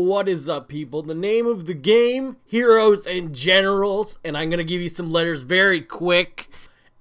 what is up, people? The name of the game, Heroes and Generals, and I'm gonna give you some letters very quick.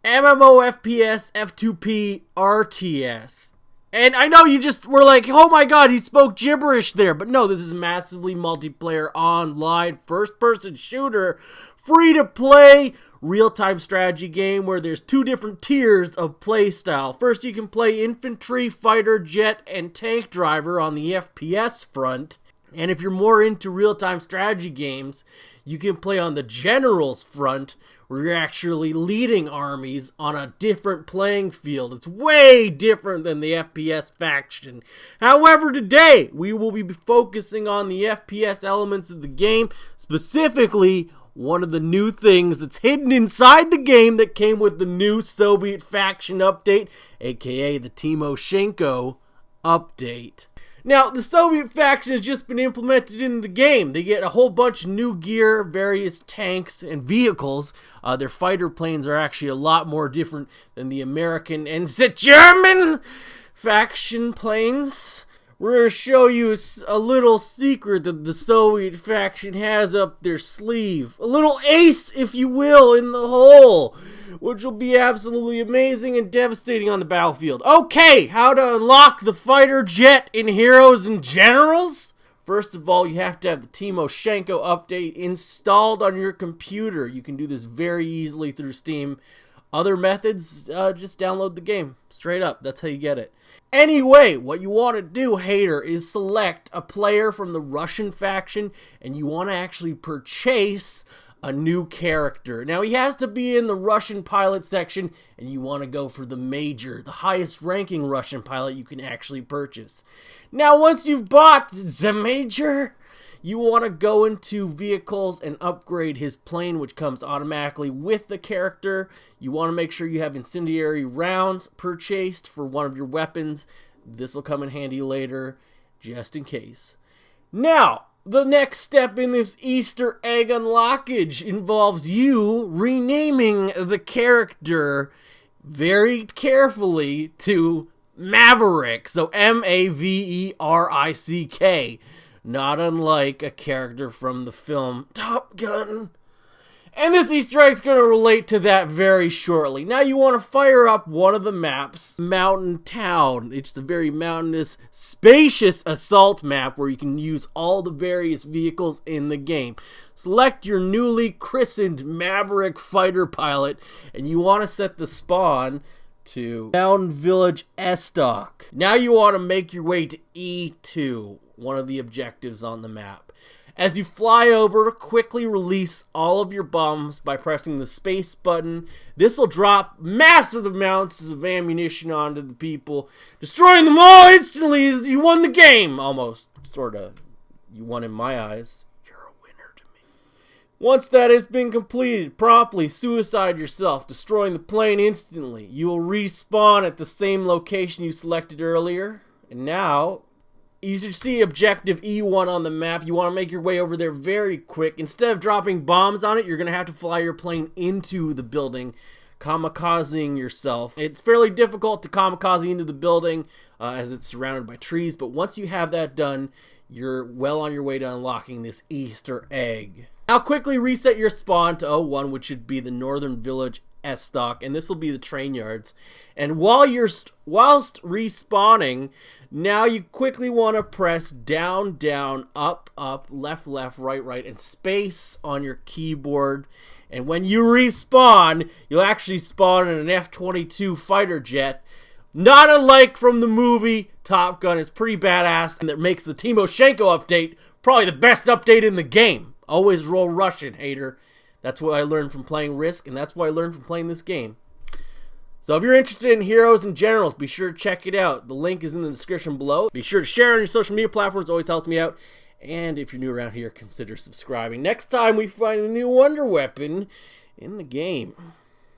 MMO, FPS, F2P, RTS. And I know you just were like, oh my god, he spoke gibberish there. But no, this is massively multiplayer, online, first-person shooter, free-to-play, real-time strategy game where there's two different tiers of playstyle. First, you can play infantry, fighter, jet, and tank driver on the FPS front. And if you're more into real-time strategy games, you can play on the generals front, where you're actually leading armies on a different playing field. It's way different than the FPS faction. However, today, we will be focusing on the FPS elements of the game, specifically one of the new things that's hidden inside the game that came with the new Soviet faction update, aka the Timoshenko update. Now, the Soviet faction has just been implemented in the game. They get a whole bunch of new gear, various tanks, and vehicles. Their fighter planes are actually a lot more different than the American and the German faction planes. We're going to show you a little secret that the Soviet faction has up their sleeve. A little ace, if you will, in the hole, which will be absolutely amazing and devastating on the battlefield. Okay, how to unlock the fighter jet in Heroes and Generals? First of all, you have to have the Timoshenko update installed on your computer. You can do this very easily through Steam. Other methods, just download the game. Straight up, that's how you get it. Anyway, what you want to do, hater, is select a player from the Russian faction, and you want to actually purchase a new character. Now, he has to be in the Russian pilot section, and you want to go for the major, the highest ranking Russian pilot you can actually purchase. Now, once you've bought the major, you want to go into vehicles and upgrade his plane, which comes automatically with the character. You want to make sure you have incendiary rounds purchased for one of your weapons. This will come in handy later, just in case. Now, the next step in this Easter egg unlockage involves you renaming the character very carefully to Maverick. So M-A-V-E-R-I-C-K. Not unlike a character from the film Top Gun. And this Easter egg is going to relate to that very shortly. Now you want to fire up one of the maps, Mountain Town. It's a very mountainous, spacious assault map where you can use all the various vehicles in the game. Select your newly christened Maverick fighter pilot, and you want to set the spawn to Mountain Village Estok. Now you want to make your way to E2, one of the objectives on the map. As you fly over, quickly release all of your bombs by pressing the space button. This will drop massive amounts of ammunition onto the people, destroying them all instantly as you won the game. Almost, sorta. You won in my eyes. You're a winner to me. Once that has been completed, promptly suicide yourself, destroying the plane instantly. You will respawn at the same location you selected earlier. And now, you should see objective E1 on the map. You want to make your way over there very quick. Instead of dropping bombs on it, you're going to have to fly your plane into the building, kamikazing yourself. It's fairly difficult to kamikaze into the building as it's surrounded by trees, but once you have that done, you're well on your way to unlocking this Easter egg. Now quickly reset your spawn to 01, which should be the Northern Village Estok, and this will be the train yards. And whilst respawning, now you quickly want to press down, down, up, up, left, left, right, right, and space on your keyboard. And when you respawn, you'll actually spawn in an F-22 fighter jet. Not unlike from the movie Top Gun. It's pretty badass, and that makes the Timoshenko update probably the best update in the game. Always roll Russian, hater. That's what I learned from playing Risk, and that's what I learned from playing this game. So if you're interested in Heroes and Generals, be sure to check it out. The link is in the description below. Be sure to share on your social media platforms. It always helps me out. And if you're new around here, consider subscribing. Next time we find a new wonder weapon in the game.